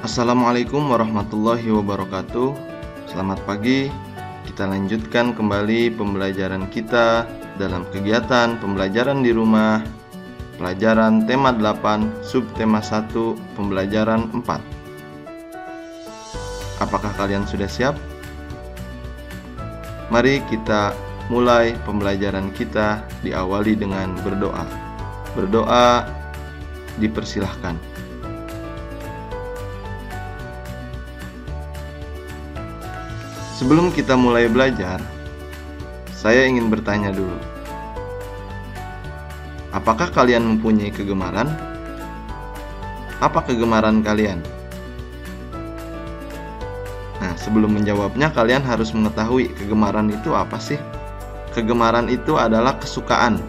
Assalamualaikum warahmatullahi wabarakatuh. Selamat pagi. Kita lanjutkan kembali pembelajaran kita dalam kegiatan pembelajaran di rumah, pelajaran tema 8, subtema 1, pembelajaran 4. Apakah kalian sudah siap? Mari kita mulai pembelajaran kita, diawali dengan berdoa. Berdoa dipersilahkan. Sebelum kita mulai belajar, saya ingin bertanya dulu. Apakah kalian mempunyai kegemaran? Apa kegemaran kalian? Nah, sebelum menjawabnya, kalian harus mengetahui kegemaran itu apa sih? Kegemaran itu adalah kesukaan.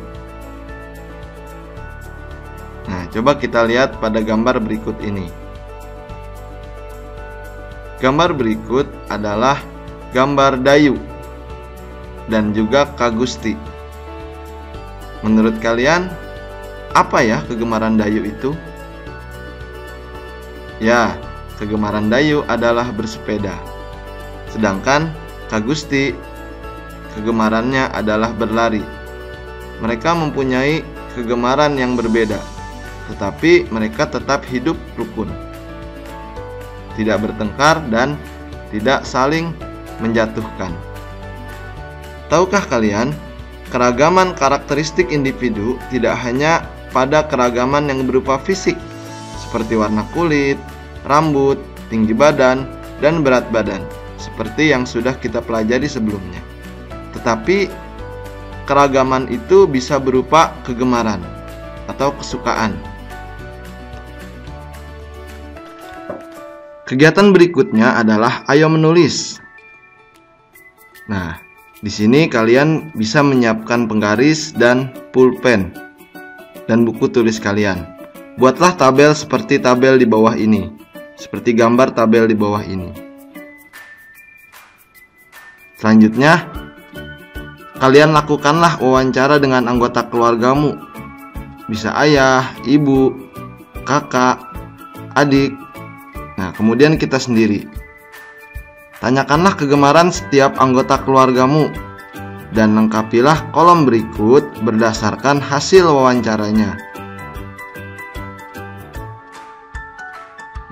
Nah, coba kita lihat pada gambar berikut ini. Gambar berikut adalah gambar Dayu dan juga Kak Gusti. Menurut kalian, apa ya kegemaran Dayu itu? Ya, kegemaran Dayu adalah bersepeda. Sedangkan Kak Gusti, kegemarannya adalah berlari. Mereka mempunyai kegemaran yang berbeda, tetapi mereka tetap hidup rukun, tidak bertengkar dan tidak saling menjatuhkan. Tahukah kalian, keragaman karakteristik individu tidak hanya pada keragaman yang berupa fisik, seperti warna kulit, rambut, tinggi badan, dan berat badan, seperti yang sudah kita pelajari sebelumnya. Tetapi keragaman itu bisa berupa kegemaran atau kesukaan. Kegiatan berikutnya adalah ayo menulis. Nah, di sini kalian bisa menyiapkan penggaris dan pulpen dan buku tulis kalian. Buatlah tabel seperti tabel di bawah ini, seperti gambar tabel di bawah ini. Selanjutnya, kalian lakukanlah wawancara dengan anggota keluargamu. Bisa ayah, ibu, kakak, adik. Nah, kemudian kita sendiri. Tanyakanlah kegemaran setiap anggota keluargamu dan lengkapilah kolom berikut berdasarkan hasil wawancaranya.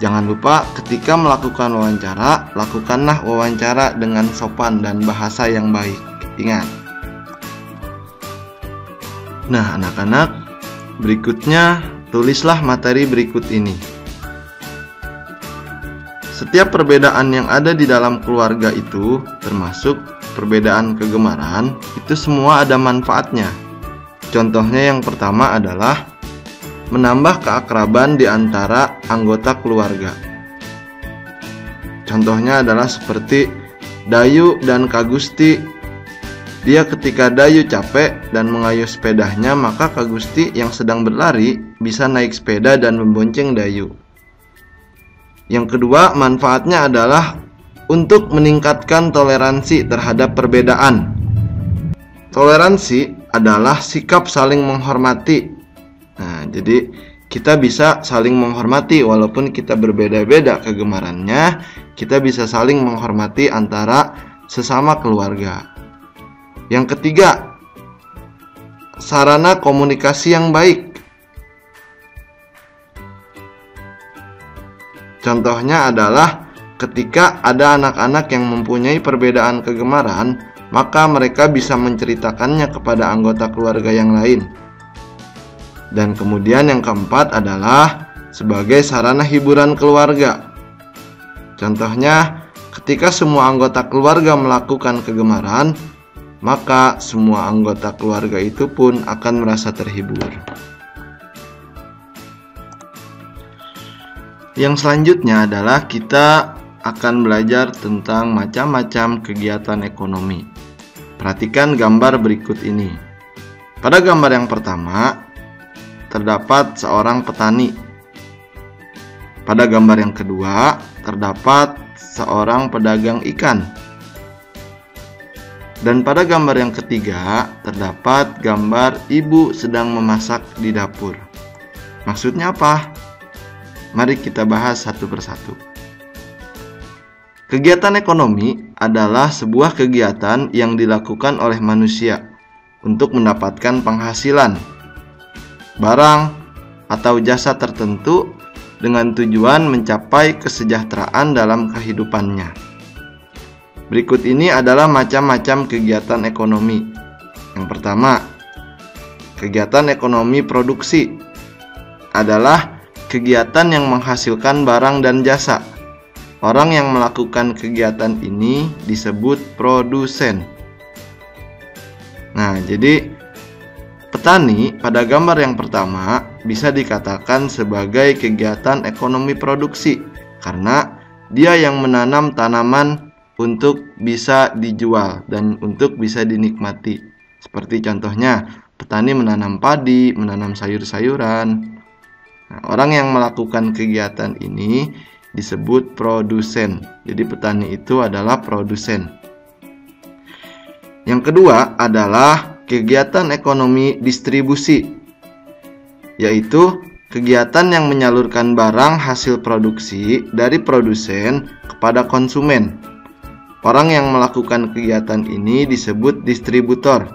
Jangan lupa ketika melakukan wawancara, lakukanlah wawancara dengan sopan dan bahasa yang baik. Ingat. Nah, anak-anak, berikutnya tulislah materi berikut ini. Setiap perbedaan yang ada di dalam keluarga itu, termasuk perbedaan kegemaran, itu semua ada manfaatnya. Contohnya yang pertama adalah menambah keakraban di antara anggota keluarga. Contohnya adalah seperti Dayu dan Kak Gusti. Dia ketika Dayu capek dan mengayuh sepedanya, maka Kak Gusti yang sedang berlari bisa naik sepeda dan membonceng Dayu. Yang kedua, manfaatnya adalah untuk meningkatkan toleransi terhadap perbedaan. Toleransi adalah sikap saling menghormati. Nah, jadi kita bisa saling menghormati walaupun kita berbeda-beda kegemarannya, kita bisa saling menghormati antara sesama keluarga. Yang ketiga, sarana komunikasi yang baik. Contohnya adalah ketika ada anak-anak yang mempunyai perbedaan kegemaran, maka mereka bisa menceritakannya kepada anggota keluarga yang lain. Dan kemudian yang keempat adalah sebagai sarana hiburan keluarga. Contohnya, ketika semua anggota keluarga melakukan kegemaran, maka semua anggota keluarga itu pun akan merasa terhibur. Yang selanjutnya adalah kita akan belajar tentang macam-macam kegiatan ekonomi. Perhatikan gambar berikut ini. Pada gambar yang pertama, terdapat seorang petani. Pada gambar yang kedua, terdapat seorang pedagang ikan. Dan pada gambar yang ketiga terdapat gambar ibu sedang memasak di dapur. Maksudnya apa? Mari kita bahas satu persatu. Kegiatan ekonomi adalah sebuah kegiatan yang dilakukan oleh manusia untuk mendapatkan penghasilan, barang, atau jasa tertentu dengan tujuan mencapai kesejahteraan dalam kehidupannya. Berikut ini adalah macam-macam kegiatan ekonomi. Yang pertama, kegiatan ekonomi produksi adalah kegiatan yang menghasilkan barang dan jasa. Orang yang melakukan kegiatan ini disebut produsen. Nah, jadi petani pada gambar yang pertama bisa dikatakan sebagai kegiatan ekonomi produksi karena dia yang menanam tanaman untuk bisa dijual dan untuk bisa dinikmati. Seperti contohnya, petani menanam padi, menanam sayur-sayuran. Nah, orang yang melakukan kegiatan ini disebut produsen. Jadi petani itu adalah produsen. Yang kedua adalah kegiatan ekonomi distribusi, yaitu kegiatan yang menyalurkan barang hasil produksi dari produsen kepada konsumen. Orang yang melakukan kegiatan ini disebut distributor.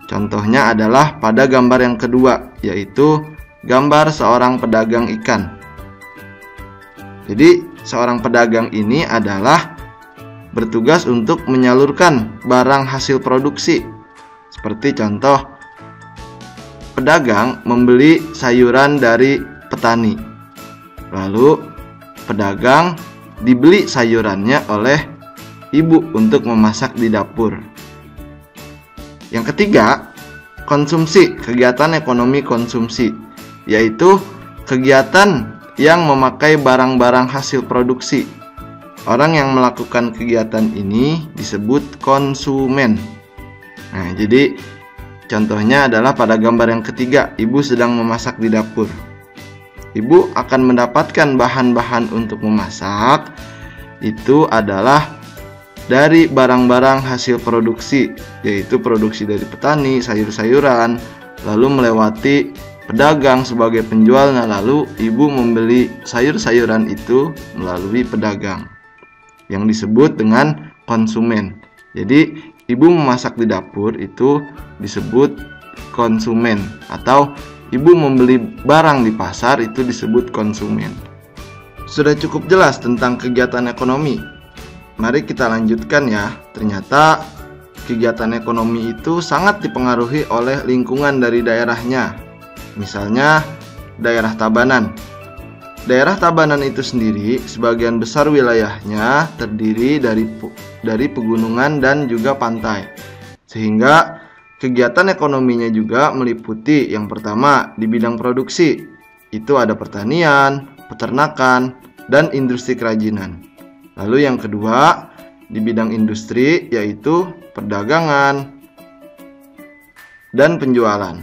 Contohnya adalah pada gambar yang kedua, yaitu gambar seorang pedagang ikan. Jadi, seorang pedagang ini adalah bertugas untuk menyalurkan barang hasil produksi. Seperti contoh, pedagang membeli sayuran dari petani. Lalu, pedagang dibeli sayurannya oleh ibu untuk memasak di dapur. Yang ketiga, konsumsi, kegiatan ekonomi konsumsi, yaitu kegiatan yang memakai barang-barang hasil produksi. Orang yang melakukan kegiatan ini disebut konsumen. Nah, jadi contohnya adalah pada gambar yang ketiga, ibu sedang memasak di dapur. Ibu akan mendapatkan bahan-bahan untuk memasak, itu adalah dari barang-barang hasil produksi, yaitu produksi dari petani, sayur-sayuran, lalu melewati pedagang sebagai penjualnya, lalu ibu membeli sayur-sayuran itu melalui pedagang yang disebut dengan konsumen. Jadi ibu memasak di dapur itu disebut konsumen, atau ibu membeli barang di pasar itu disebut konsumen. Sudah cukup jelas tentang kegiatan ekonomi. Mari kita lanjutkan ya. Ternyata kegiatan ekonomi itu sangat dipengaruhi oleh lingkungan dari daerahnya. Misalnya daerah Tabanan. Daerah Tabanan itu sendiri sebagian besar wilayahnya terdiri dari pegunungan dan juga pantai. Sehingga kegiatan ekonominya juga meliputi yang pertama di bidang produksi. Itu ada pertanian, peternakan, dan industri kerajinan. Lalu yang kedua di bidang industri yaitu perdagangan dan penjualan.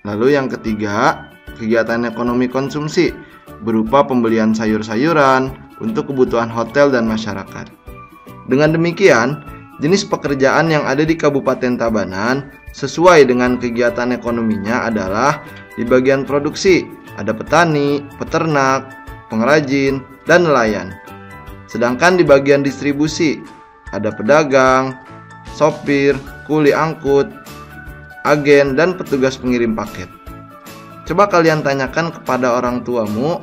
Lalu yang ketiga, kegiatan ekonomi konsumsi berupa pembelian sayur-sayuran untuk kebutuhan hotel dan masyarakat. Dengan demikian, jenis pekerjaan yang ada di Kabupaten Tabanan sesuai dengan kegiatan ekonominya adalah di bagian produksi, ada petani, peternak, pengrajin, dan nelayan. Sedangkan di bagian distribusi, ada pedagang, sopir, kuli angkut, agen, dan petugas pengirim paket. Coba kalian tanyakan kepada orang tuamu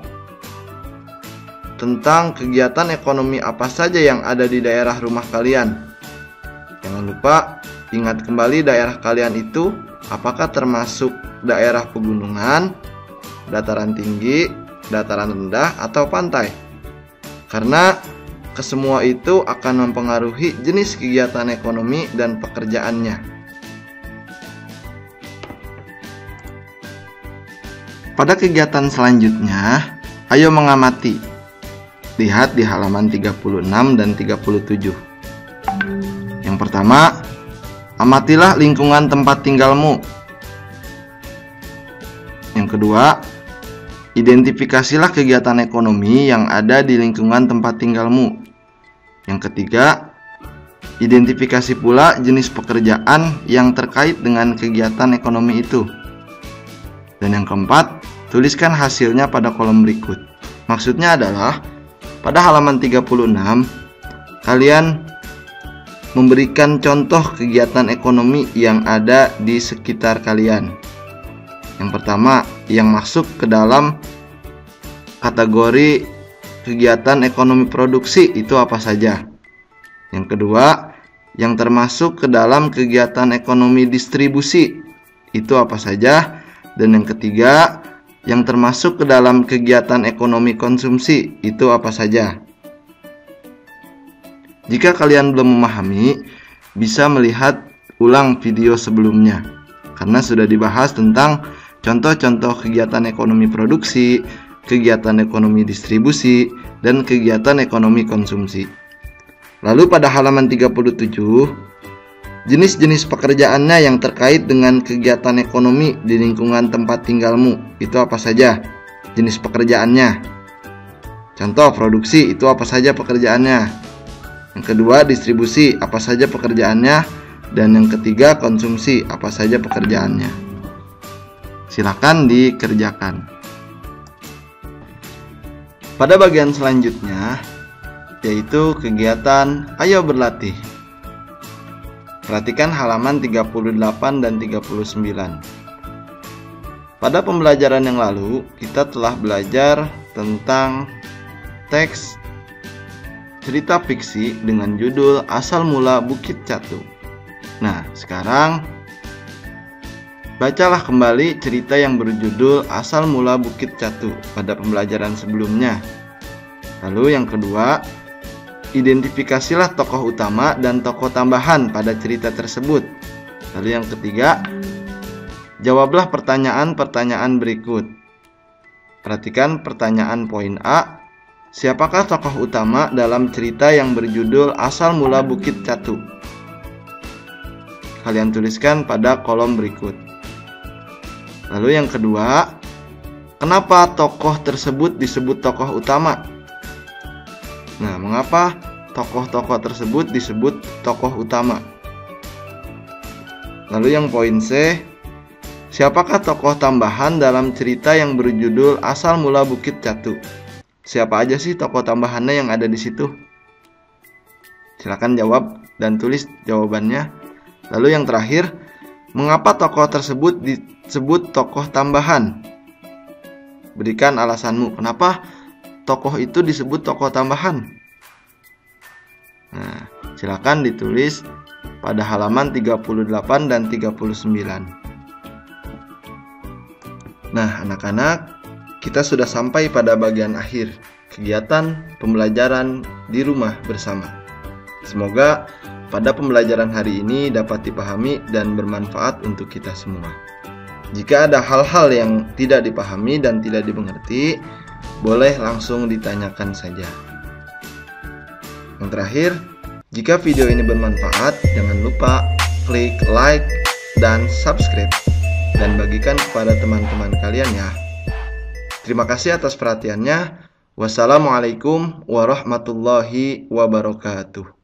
tentang kegiatan ekonomi apa saja yang ada di daerah rumah kalian. Jangan lupa ingat kembali daerah kalian itu apakah termasuk daerah pegunungan, dataran tinggi, dataran rendah, atau pantai. Karena kesemua itu akan mempengaruhi jenis kegiatan ekonomi dan pekerjaannya. Pada kegiatan selanjutnya, ayo mengamati. Lihat di halaman 36 dan 37. Yang pertama, amatilah lingkungan tempat tinggalmu. Yang kedua, identifikasilah kegiatan ekonomi yang ada di lingkungan tempat tinggalmu. Yang ketiga, Identifikasi pula jenis pekerjaan yang terkait dengan kegiatan ekonomi itu. Dan yang keempat, tuliskan hasilnya pada kolom berikut. Maksudnya adalah, pada halaman 36, kalian memberikan contoh kegiatan ekonomi yang ada di sekitar kalian. Yang pertama, yang masuk ke dalam kategori kegiatan ekonomi produksi itu apa saja. Yang kedua, yang termasuk ke dalam kegiatan ekonomi distribusi itu apa saja. Dan yang ketiga, yang termasuk ke dalam kegiatan ekonomi konsumsi itu apa saja. Jika kalian belum memahami, bisa melihat ulang video sebelumnya, karena sudah dibahas tentang contoh-contoh kegiatan ekonomi produksi, kegiatan ekonomi distribusi, dan kegiatan ekonomi konsumsi. Lalu pada halaman 37, jenis-jenis pekerjaannya yang terkait dengan kegiatan ekonomi di lingkungan tempat tinggalmu itu apa saja jenis pekerjaannya. Contoh produksi itu apa saja pekerjaannya. Yang kedua distribusi apa saja pekerjaannya. Dan yang ketiga konsumsi apa saja pekerjaannya. Silakan dikerjakan. Pada bagian selanjutnya, yaitu kegiatan Ayo Berlatih. Perhatikan halaman 38 dan 39. Pada pembelajaran yang lalu, kita telah belajar tentang teks cerita fiksi dengan judul Asal Mula Bukit Catu. Nah, sekarang bacalah kembali cerita yang berjudul Asal Mula Bukit Catu pada pembelajaran sebelumnya. Lalu yang kedua, identifikasilah tokoh utama dan tokoh tambahan pada cerita tersebut. Lalu yang ketiga, jawablah pertanyaan-pertanyaan berikut. Perhatikan pertanyaan poin A. Siapakah tokoh utama dalam cerita yang berjudul Asal Mula Bukit Catu? Kalian tuliskan pada kolom berikut. Lalu yang kedua, kenapa tokoh tersebut disebut tokoh utama? Nah, mengapa tokoh-tokoh tersebut disebut tokoh utama? Lalu yang poin C, siapakah tokoh tambahan dalam cerita yang berjudul Asal Mula Bukit Catu? Siapa aja sih tokoh tambahannya yang ada di situ? Silakan jawab dan tulis jawabannya. Lalu yang terakhir, mengapa tokoh tersebut disebut tokoh tambahan? Berikan alasanmu, kenapa tokoh itu disebut tokoh tambahan? Nah, silakan ditulis pada halaman 38 dan 39. Nah, anak-anak, kita sudah sampai pada bagian akhir kegiatan pembelajaran di rumah bersama. Semoga pada pembelajaran hari ini dapat dipahami dan bermanfaat untuk kita semua. Jika ada hal-hal yang tidak dipahami dan tidak dimengerti, boleh langsung ditanyakan saja. Yang terakhir, jika video ini bermanfaat, jangan lupa klik like dan subscribe dan bagikan kepada teman-teman kalian ya. Terima kasih atas perhatiannya. Wassalamualaikum warahmatullahi wabarakatuh.